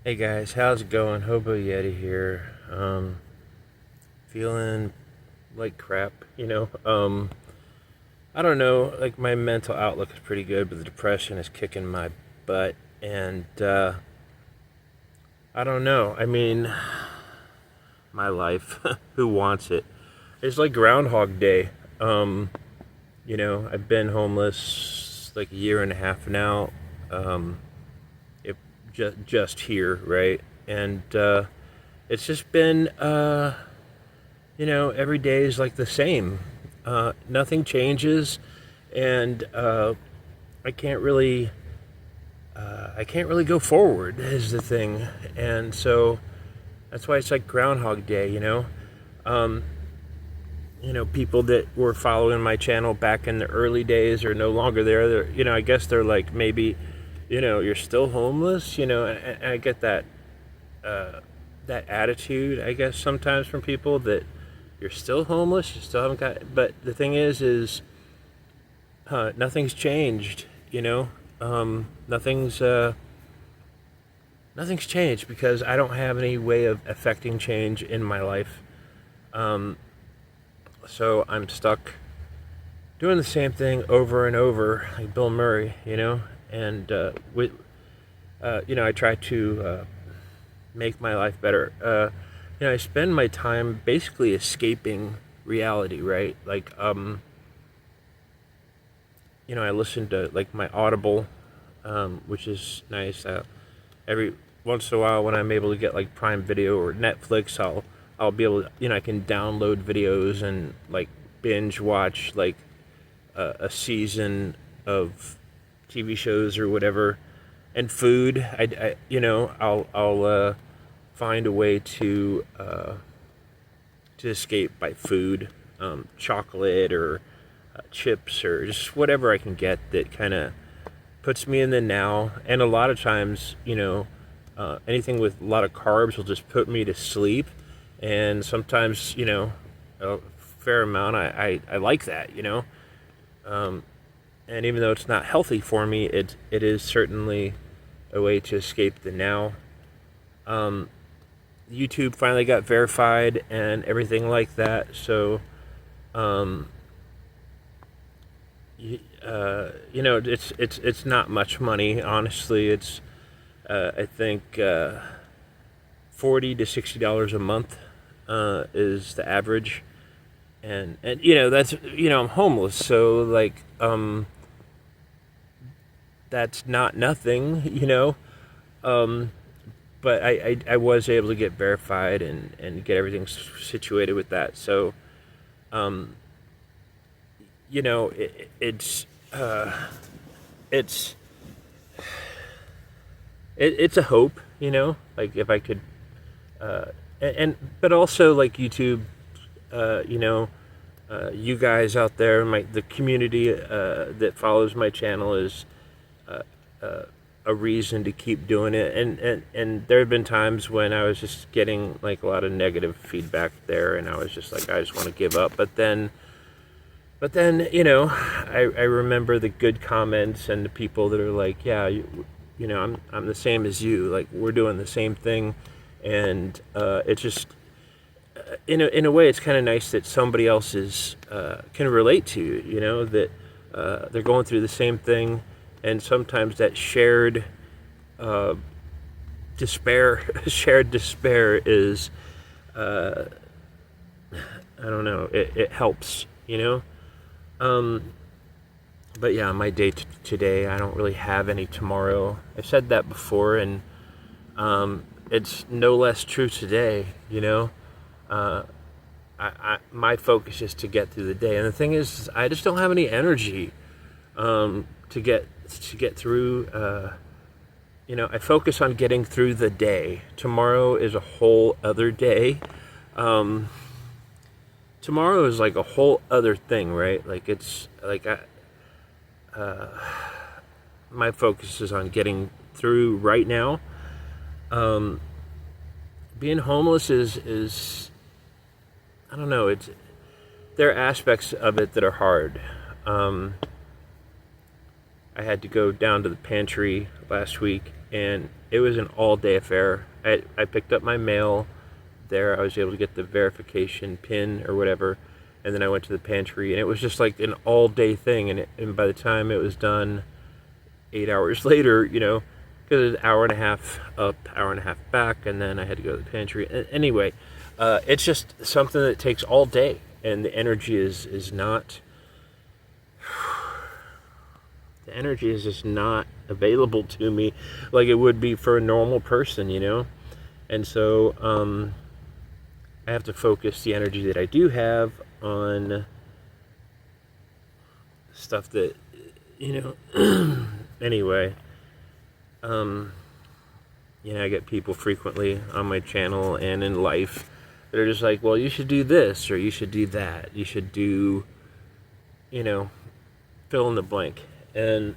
Hey guys, how's it going? Hobo Yeti here. Feeling like crap, I don't know, like my mental outlook is pretty good, but the depression is kicking my butt, and I don't know. I mean, my life, who wants it? It's like Groundhog Day. I've been homeless like a year and a half now. Um, it just here, right? And it's just been every day is like the same. Nothing changes, and I can't really, I can't really go forward. Is the thing, and so that's why it's like Groundhog Day. Um, people that were following my channel back in the early days are no longer there. I guess they're like maybe, you're still homeless. And I get that that attitude, I guess, sometimes from people that you're still homeless, you still haven't got. But the thing is, nothing's changed. Nothing's nothing's changed because I don't have any way of affecting change in my life. So I'm stuck doing the same thing over and over, like Bill Murray, and I try to make my life better. I spend my time basically escaping reality, right? Like, I listen to like my Audible, which is nice. Every once in a while, when I'm able to get like Prime Video or Netflix, I'll be able to, I can download videos and like binge watch like a season of TV shows or whatever. And food, I'll find a way to escape by food, chocolate or chips or just whatever I can get that kind of puts me in the now. And a lot of times, anything with a lot of carbs will just put me to sleep. And sometimes, a fair amount, I like that, and even though it's not healthy for me, it is certainly a way to escape the now. YouTube finally got verified and everything like that. So, it's not much money. Honestly, it's I think $40 to $60 a month is the average, and that's I'm homeless, so like that's not nothing, but I was able to get verified and get everything situated with that. So, it's it's it's a hope, like if I could, and but also like YouTube, you guys out there, the community that follows my channel is a reason to keep doing it. And there have been times when I was just getting like a lot of negative feedback there, and I was just like, I just want to give up. But then I remember the good comments and the people that are like, yeah, I'm the same as you. Like, we're doing the same thing, and it's just in a way, it's kind of nice that somebody else can relate to you. That they're going through the same thing, and sometimes that shared despair, shared despair is, I don't know, it helps, But yeah, my day today, I don't really have any tomorrow. I've said that before, and it's no less true today. My focus is to get through the day, and the thing is, I just don't have any energy to get through. I focus on getting through the day. Tomorrow is a whole other day. Tomorrow is like a whole other thing, right? Like it's like my focus is on getting through right now. Being homeless is I don't know. There are aspects of it that are hard. I had to go down to the pantry last week and it was an all-day affair. I picked up my mail there. I was able to get the verification pin or whatever, and then I went to the pantry, and it was just like an all-day thing. And by the time it was done, 8 hours later, because it was an hour and a half up, hour and a half back, and then I had to go to the pantry. Anyway, it's just something that takes all day, and the energy is not. The energy is just not available to me like it would be for a normal person, And so I have to focus the energy that I do have on stuff that, anyway. I get people frequently on my channel and in life that are just like, well, you should do this or you should do that. You should do, fill in the blank. And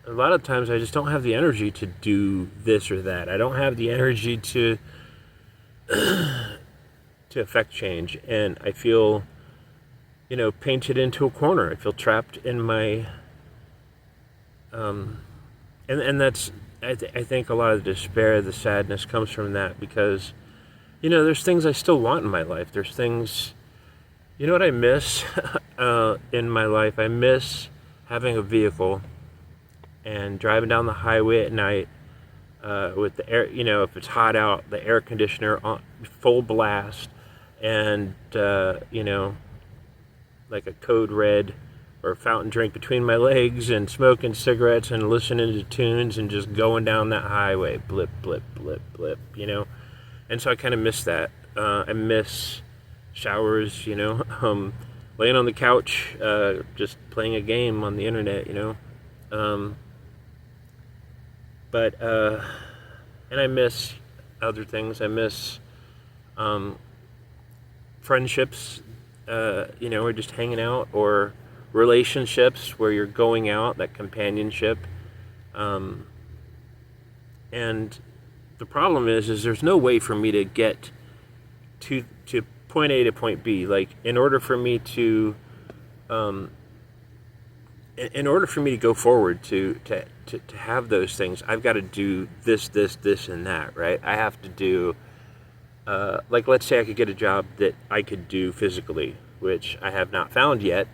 a lot of times I just don't have the energy to do this or that. I don't have the energy to affect change. And I feel, painted into a corner. I feel trapped in my, and that's, I think a lot of the despair, the sadness comes from that because, there's things I still want in my life. There's things, what I miss in my life? I miss having a vehicle and driving down the highway at night with the air, if it's hot out, the air conditioner on full blast and, like a Code Red or a fountain drink between my legs and smoking cigarettes and listening to tunes and just going down that highway, blip, blip, blip, blip, And so I kind of miss that. I miss showers, laying on the couch, just playing a game on the internet, and I miss other things. I miss friendships, or just hanging out, or relationships where you're going out, that companionship. And the problem is there's no way for me to get to point A to point B. Like, in order for me to go forward to have those things, I've got to do this, and that, right? I have to do, like, let's say I could get a job that I could do physically, which I have not found yet.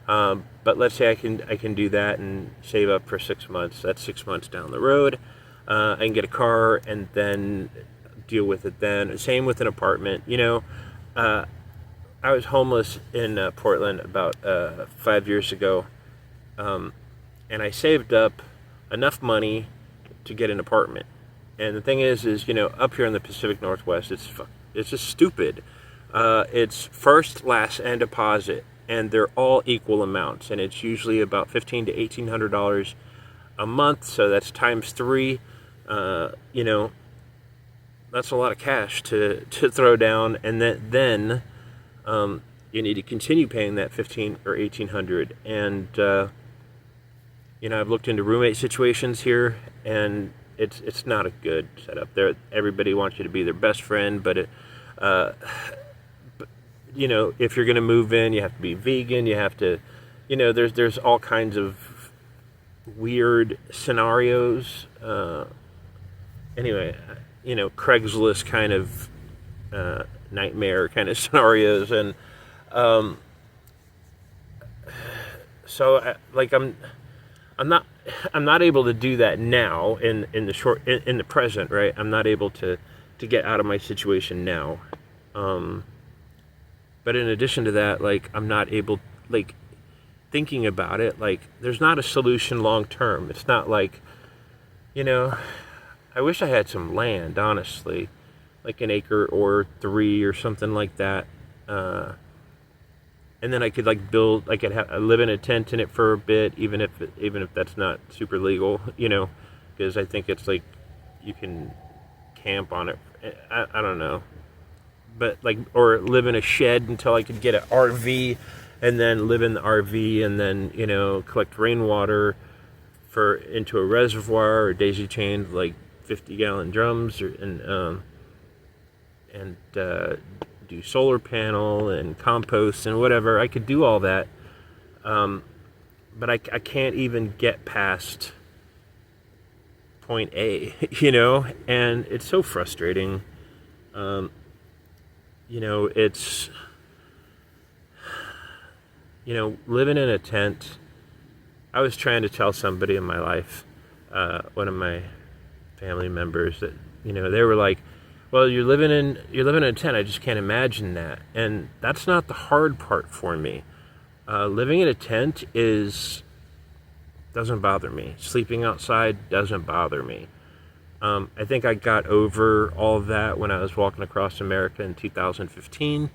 But let's say I can do that and save up for 6 months. That's 6 months down the road. I can get a car and then deal with it then. Same with an apartment. I was homeless in Portland about 5 years ago, and I saved up enough money to get an apartment. And the thing is up here in the Pacific Northwest, it's just stupid. It's first, last, and deposit, and they're all equal amounts, and it's usually about $1,500 to $1,800 a month. So that's times 3. That's a lot of cash to throw down, and then you need to continue paying that $1,500 or $1,800. And I've looked into roommate situations here, and it's not a good setup. There, everybody wants you to be their best friend, but if you're going to move in, you have to be vegan. You have to, there's all kinds of weird scenarios. Anyway, Craigslist kind of nightmare kind of scenarios, and so I'm not able to do that now in the present, right? I'm not able to get out of my situation now. But in addition to that, I'm not able, thinking about it, there's not a solution long term. It's not I wish I had some land, honestly, like an acre or 3 or something like that. And then I could build. I could live in a tent in it for a bit, even if that's not super legal, because I think it's you can camp on it. I don't know, but or live in a shed until I could get an RV, and then live in the RV, and then collect rainwater into a reservoir or daisy chained 50-gallon drums, and do solar panel and compost and whatever. I could do all that, but I can't even get past point A, and it's so frustrating. It's, living in a tent. I was trying to tell somebody in my life, one of my family members, that, they were like, well, you're living in a tent. I just can't imagine that. And that's not the hard part for me. Living in a tent doesn't bother me. Sleeping outside doesn't bother me. I think I got over all of that when I was walking across America in 2015.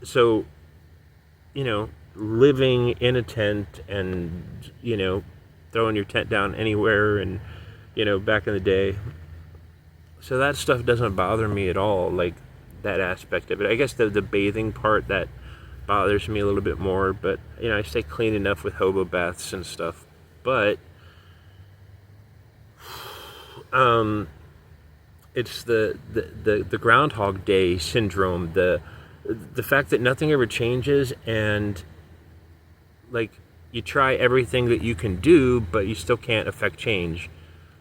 So, living in a tent and, throwing your tent down anywhere and, back in the day. So that stuff doesn't bother me at all, like that aspect of it. I guess the bathing part, that bothers me a little bit more, but, I stay clean enough with Hobo baths and stuff. But it's the Groundhog Day syndrome, the fact that nothing ever changes, and like you try everything that you can do, but you still can't affect change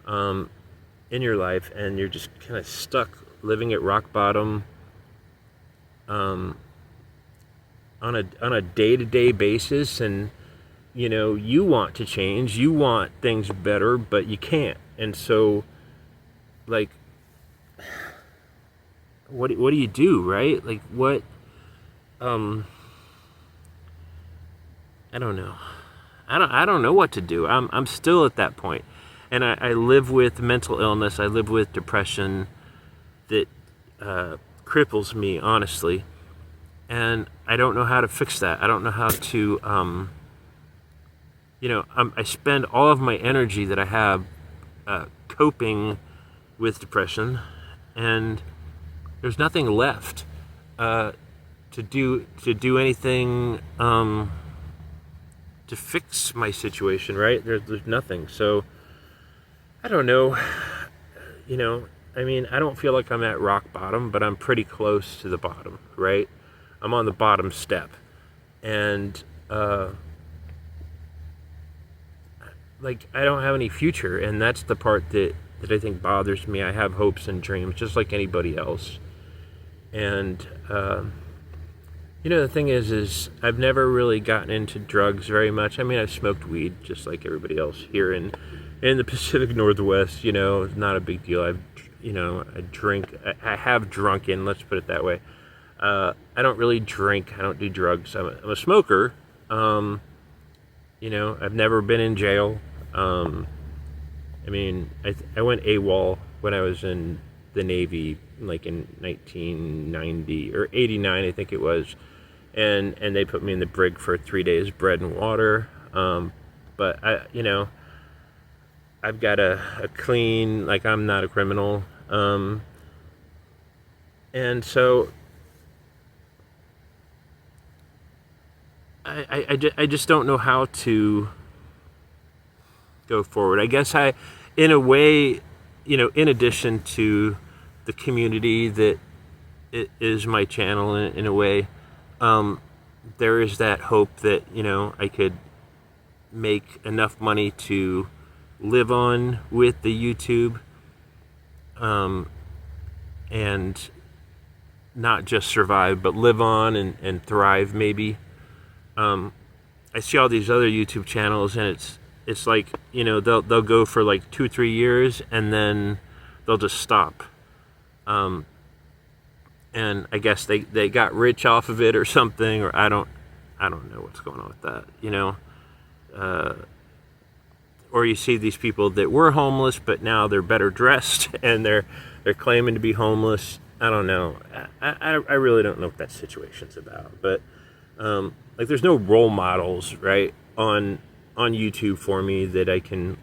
in your life, and you're just kind of stuck living at rock bottom on a day-to-day basis. And you want to change, you want things better, but you can't. And so, like, what do you do, right? Like, what? I don't know. I don't know what to do. I'm still at that point. And I live with mental illness. I live with depression that cripples me, honestly. And I don't know how to fix that. I don't know how to, I spend all of my energy that I have coping with depression, and there's nothing left to do anything to fix my situation, right? There's nothing. So I don't know. I don't feel like I'm at rock bottom, but I'm pretty close to the bottom, right? I'm on the bottom step. And I don't have any future, and that's the part that I think bothers me. I have hopes and dreams just like anybody else. And the thing is I've never really gotten into drugs very much. I've smoked weed just like everybody else here in the Pacific Northwest. It's not a big deal. I drink. I have drunken, let's put it that way. I don't really drink. I don't do drugs. I'm a smoker. I've never been in jail. I went AWOL when I was in the Navy, like in 1990 or 89, I think it was. And they put me in the brig for 3 days, bread and water. But I've got a clean, like, I'm not a criminal. And so I just don't know how to go forward. I guess in a way, in addition to the community that is my channel, in a way, there is that hope that, I could make enough money to live on with the YouTube, and not just survive, but live on and thrive, maybe. I see all these other YouTube channels, and it's like, they'll go for like 2-3 years, and then they'll just stop. And I guess they got rich off of it or something, or I don't know what's going on with that, or you see these people that were homeless, but now they're better dressed and they're claiming to be homeless. I don't know. I really don't know what that situation's about. But there's no role models, right, on YouTube for me that I can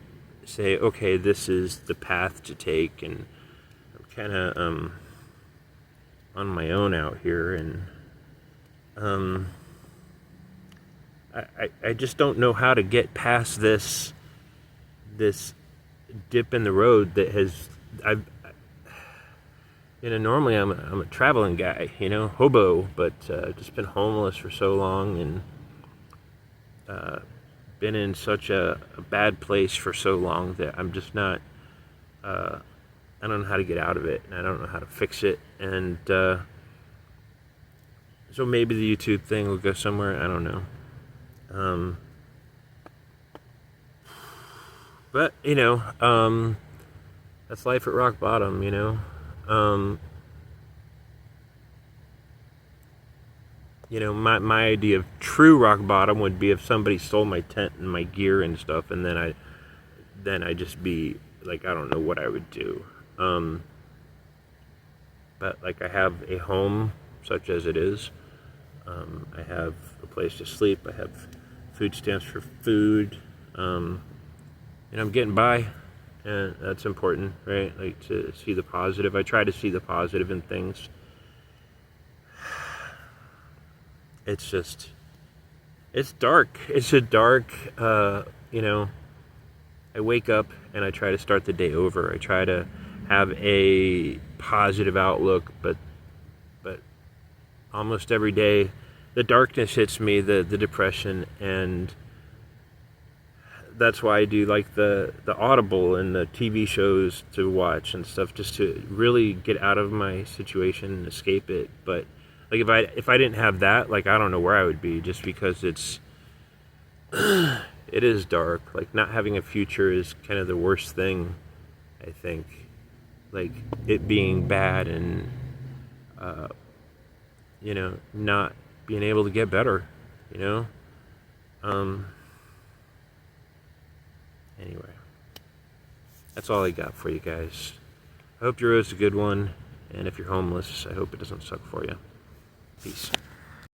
say, okay, this is the path to take, and I'm kind of on my own out here, and I just don't know how to get past this dip in the road that has normally I'm a traveling guy, hobo, but just been homeless for so long, and been in such a bad place for so long that I'm just not I don't know how to get out of it, and I don't know how to fix it, and so maybe the YouTube thing will go somewhere. I don't know. But that's life at rock bottom. My idea of true rock bottom would be if somebody stole my tent and my gear and stuff, and then I just be like, I don't know what I would do. But like, I have a home, such as it is. I have a place to sleep. I have food stamps for food. I'm getting by, and that's important, right? Like, to see the positive. I try to see the positive in things. It's dark. It's a dark, I wake up and I try to start the day over. I try to have a positive outlook, but almost every day the darkness hits me, the depression, and that's why I do like the Audible and the TV shows to watch and stuff, just to really get out of my situation and escape it. But like, if I didn't have that, like, I don't know where I would be, just because it is dark. Like, not having a future is kind of the worst thing, I think. Like, it being bad and not being able to get better, anyway, that's all I got for you guys. I hope your road's a good one, and if you're homeless, I hope it doesn't suck for you. Peace.